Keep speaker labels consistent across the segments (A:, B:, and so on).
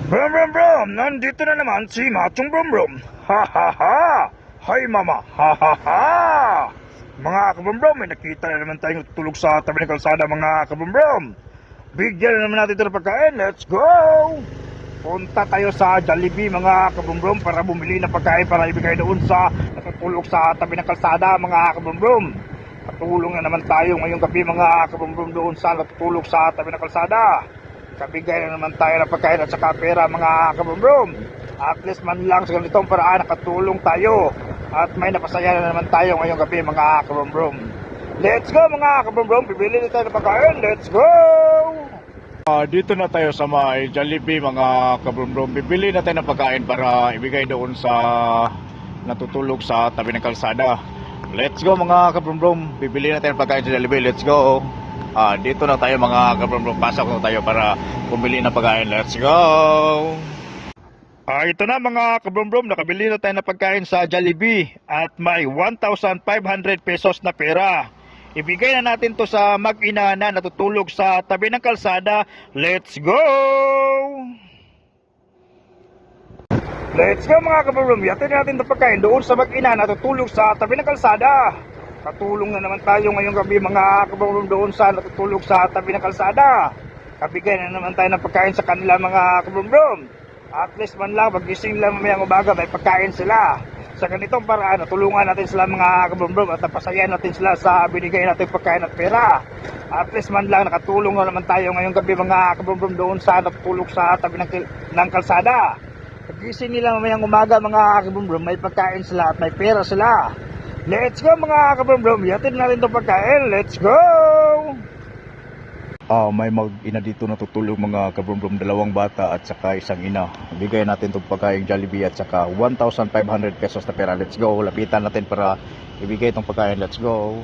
A: Brum brum brum! Nandito na naman si Machong Brum Brum! Ha ha ha! Hi mama! Ha ha ha! Mga kabrum brum, may nakita na naman tayong tulog sa tabi ng kalsada mga kabrum brum! Bigyan na naman natin ito ng pagkain, let's go! Punta tayo sa Jollibee mga kabrum brum para bumili ng pagkain para ibigay doon sa natutulog sa tabi ng kalsada mga kabrum brum! Patulong na naman tayo ngayong gabi mga kabrum brum doon sa natutulog sa tabi ng kalsada. Kabigay na naman tayo ng pagkain at saka pera mga kabrum-brum. At least man lang sa ganitong paraan nakatulong tayo. At may napasaya na naman tayo ngayong gabi mga kabrum-brum. Let's go mga kabrum-brum, bibili na tayo ng pagkain, let's go! Dito na tayo sa may Jollibee mga kabrum-brum. Bibili na tayo ng pagkain para ibigay doon sa natutulog sa tabi ng kalsada. Let's go mga kabrum-brum, bibili na tayo ng pagkain sa Jollibee, let's go! Dito na tayo mga kabrum-brum, pasok na tayo para bumili ng pagkain. Let's go! Ito na mga kabrum-brum, nakabili na tayo ng pagkain sa Jollibee at may 1,500 pesos na pera. Ibigay na natin to sa mag-ina na natutulog sa tabi ng kalsada. Let's go! Let's go mga kabrum-brum, yatin natin itong pagkain doon sa mag-ina na natutulog sa tabi ng kalsada. Katulong na naman tayo ngayong gabi mga kabrum-brum doon sa natutulog sa tabi ng kalsada. Kabigay na naman tayo ng pagkain sa kanila mga kabrum-brum. At least man lang, pagising lang mamayang umaga, may pagkain sila. Sa ganitong paraan, natulungan natin sila mga kabrum-brum at napasayan natin sila sa binigay natin pagkain at pera. At least man lang, nakatulong na naman tayo ngayong gabi mga kabrum-brum doon sa natutulog sa tabi ng kalsada. Pagising nila mamayang umaga mga kabrum-brum, may pagkain sila at may pera sila. Let's go mga kabrum-brum, yatin natin itong pagkain, let's go! May mag-ina dito natutulog mga kabrum-brum, dalawang bata at saka isang ina. Bigay natin itong pagkain Jollibee at saka 1,500 pesos na pera. Let's go, lapitan natin para ibigay itong pagkain, let's go.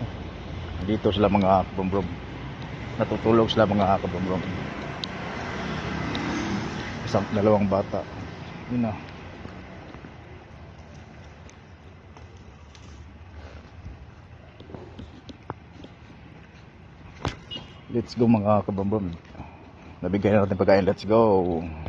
A: Dito sila mga kabrum-brum, natutulog sila mga kabrum-brum. Dalawang bata, ina. Let's go mga kabrum-brum. Nabigyan natin pagkain. Let's go.